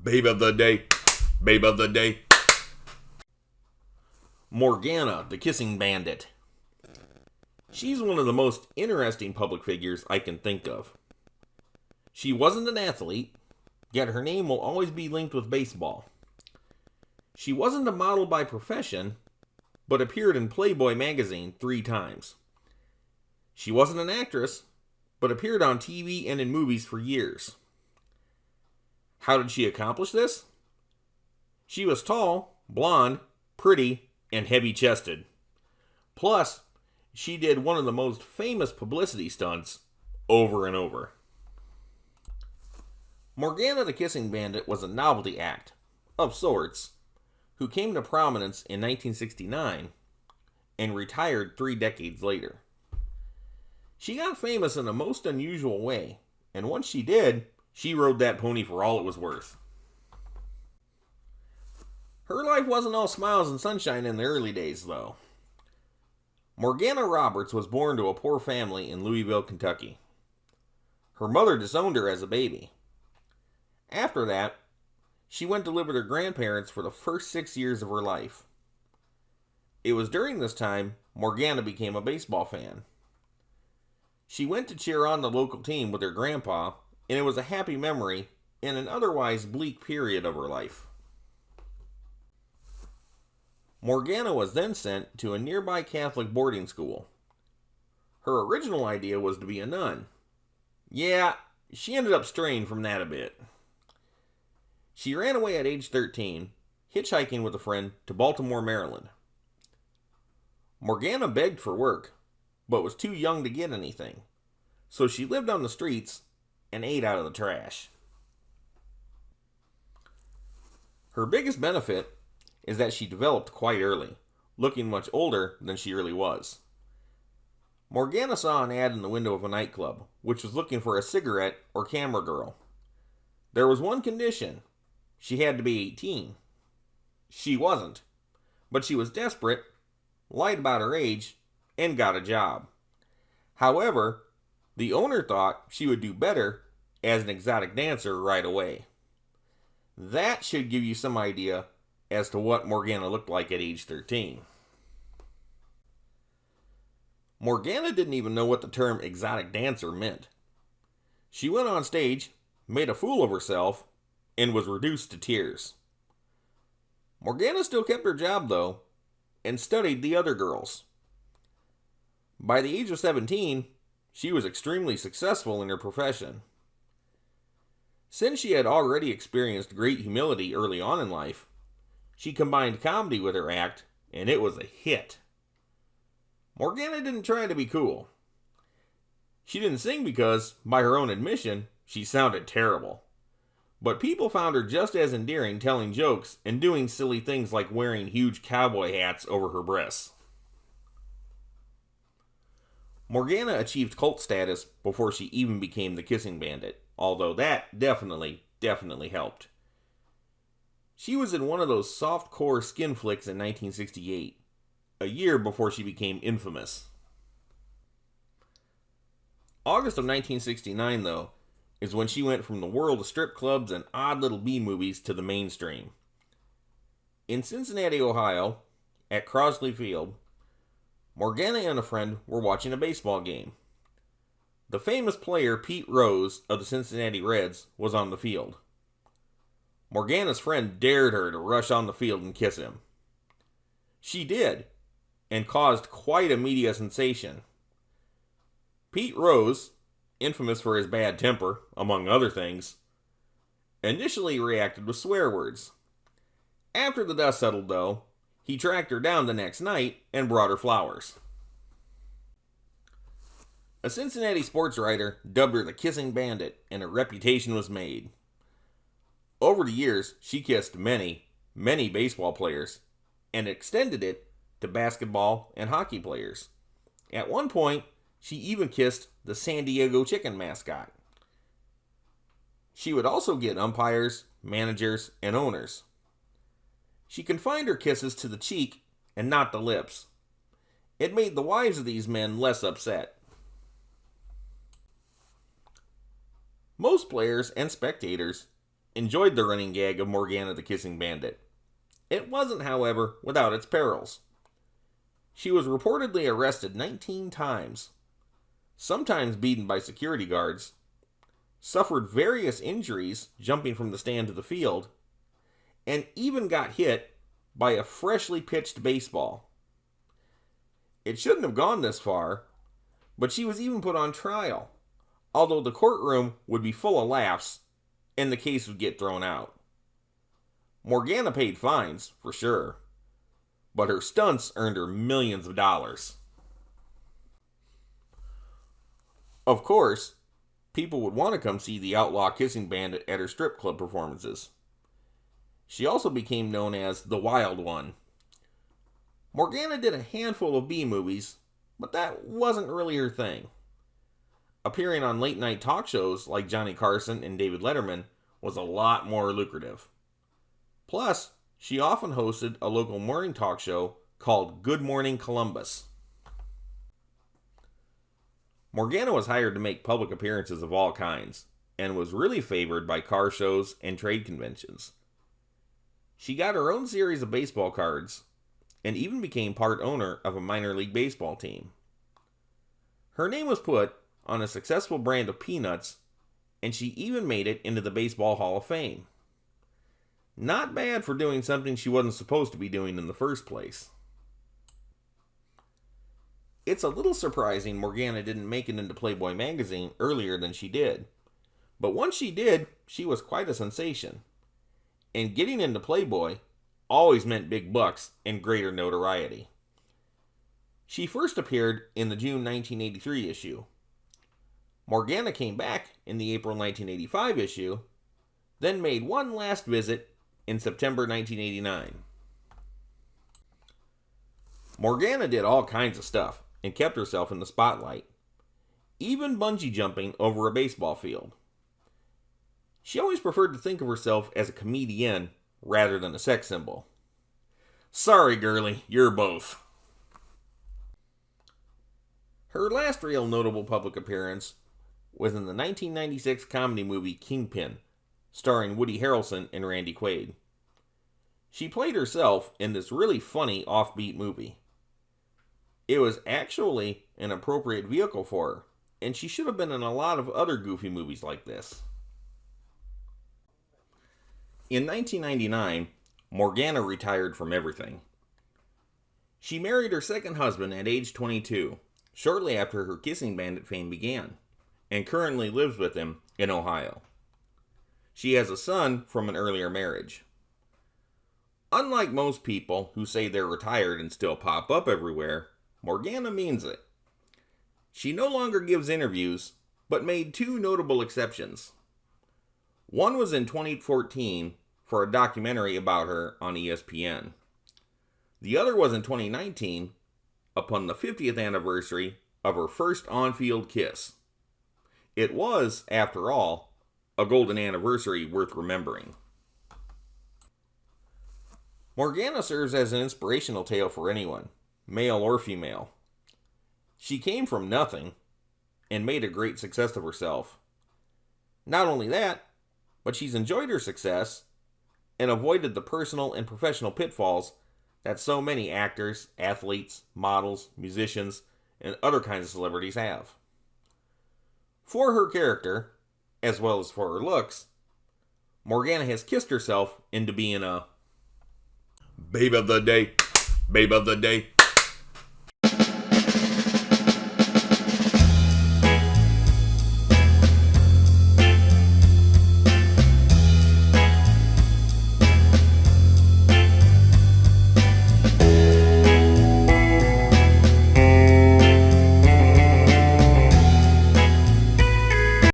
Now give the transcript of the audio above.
Babe of the day. Babe of the day. Morganna, the kissing bandit. She's one of the most interesting public figures I can think of. She wasn't an athlete, yet her name will always be linked with baseball. She wasn't a model by profession, but appeared in Playboy magazine 3 times. She wasn't an actress, but appeared on TV and in movies for years. How did she accomplish this? She was tall, blonde, pretty, and heavy-chested. Plus, she did one of the most famous publicity stunts over and over. Morganna the Kissing Bandit was a novelty act, of sorts, who came to prominence in 1969 and retired 3 decades later. She got famous in a most unusual way, and once she did, she rode that pony for all it was worth. Her life wasn't all smiles and sunshine in the early days, though. Morganna Roberts was born to a poor family in Louisville, Kentucky. Her mother disowned her as a baby. After that, she went to live with her grandparents for the first 6 years of her life. It was during this time Morganna became a baseball fan. She went to cheer on the local team with her grandpa, and it was a happy memory in an otherwise bleak period of her life. Morganna was then sent to a nearby Catholic boarding school. Her original idea was to be a nun. Yeah, she ended up straying from that a bit. She ran away at age 13, hitchhiking with a friend to Baltimore, Maryland. Morganna begged for work, but was too young to get anything, so she lived on the streets and ate out of the trash. Her biggest benefit is that she developed quite early, looking much older than she really was. Morganna saw an ad in the window of a nightclub, which was looking for a cigarette or camera girl. There was one condition: she had to be 18. She wasn't, but she was desperate, lied about her age, and got a job. However, the owner thought she would do better as an exotic dancer right away. That should give you some idea as to what Morganna looked like at age 13. Morganna didn't even know what the term exotic dancer meant. She went on stage, made a fool of herself, and was reduced to tears. Morganna still kept her job, though, and studied the other girls. By the age of 17, she was extremely successful in her profession. Since she had already experienced great humility early on in life, she combined comedy with her act, and it was a hit. Morganna didn't try to be cool. She didn't sing because, by her own admission, she sounded terrible. But people found her just as endearing telling jokes and doing silly things like wearing huge cowboy hats over her breasts. Morganna achieved cult status before she even became the Kissing Bandit, although that definitely helped. She was in one of those soft-core skin flicks in 1968, a year before she became infamous. August of 1969, though, is when she went from the world of strip clubs and odd little B-movies to the mainstream. In Cincinnati, Ohio, at Crosley Field, Morganna and a friend were watching a baseball game. The famous player Pete Rose of the Cincinnati Reds was on the field. Morganna's friend dared her to rush on the field and kiss him. She did, and caused quite a media sensation. Pete Rose, infamous for his bad temper, among other things, initially reacted with swear words. After the dust settled, though, he tracked her down the next night and brought her flowers. A Cincinnati sports writer dubbed her the Kissing Bandit, and a reputation was made. Over the years, she kissed many baseball players, and extended it to basketball and hockey players. At one point, she even kissed the San Diego Chicken mascot. She would also get umpires, managers, and owners. She confined her kisses to the cheek and not the lips. It made the wives of these men less upset. Most players and spectators enjoyed the running gag of Morganna the Kissing Bandit. It wasn't, however, without its perils. She was reportedly arrested 19 times, sometimes beaten by security guards, suffered various injuries jumping from the stand to the field, and even got hit by a freshly pitched baseball. It shouldn't have gone this far, but she was even put on trial, although the courtroom would be full of laughs and the case would get thrown out. Morganna paid fines, for sure, but her stunts earned her millions of dollars. Of course, people would want to come see the outlaw kissing bandit at her strip club performances. She also became known as the Wild One. Morganna did a handful of B-movies, but that wasn't really her thing. Appearing on late-night talk shows like Johnny Carson and David Letterman was a lot more lucrative. Plus, she often hosted a local morning talk show called Good Morning Columbus. Morganna was hired to make public appearances of all kinds, and was really favored by car shows and trade conventions. She got her own series of baseball cards, and even became part owner of a minor league baseball team. Her name was put on a successful brand of peanuts, and she even made it into the Baseball Hall of Fame. Not bad for doing something she wasn't supposed to be doing in the first place. It's a little surprising Morganna didn't make it into Playboy magazine earlier than she did. But once she did, she was quite a sensation. And getting into Playboy always meant big bucks and greater notoriety. She first appeared in the June 1983 issue. Morganna came back in the April 1985 issue, then made one last visit in September 1989. Morganna did all kinds of stuff and kept herself in the spotlight, even bungee jumping over a baseball field. She always preferred to think of herself as a comedian rather than a sex symbol. Sorry, girlie, you're both. Her last real notable public appearance was in the 1996 comedy movie Kingpin, starring Woody Harrelson and Randy Quaid. She played herself in this really funny offbeat movie. It was actually an appropriate vehicle for her, and she should have been in a lot of other goofy movies like this. In 1999, Morganna retired from everything. She married her second husband at age 22, shortly after her Kissing Bandit fame began, and currently lives with him in Ohio. She has a son from an earlier marriage. Unlike most people who say they're retired and still pop up everywhere, Morganna means it. She no longer gives interviews, but made two notable exceptions. One was in 2014 for a documentary about her on ESPN. The other was in 2019 upon the 50th anniversary of her first on-field kiss. It was, after all, a golden anniversary worth remembering. Morganna serves as an inspirational tale for anyone, male or female. She came from nothing and made a great success of herself. Not only that, but she's enjoyed her success and avoided the personal and professional pitfalls that so many actors, athletes, models, musicians, and other kinds of celebrities have. For her character, as well as for her looks, Morganna has kissed herself into being a babe of the day, babe of the day.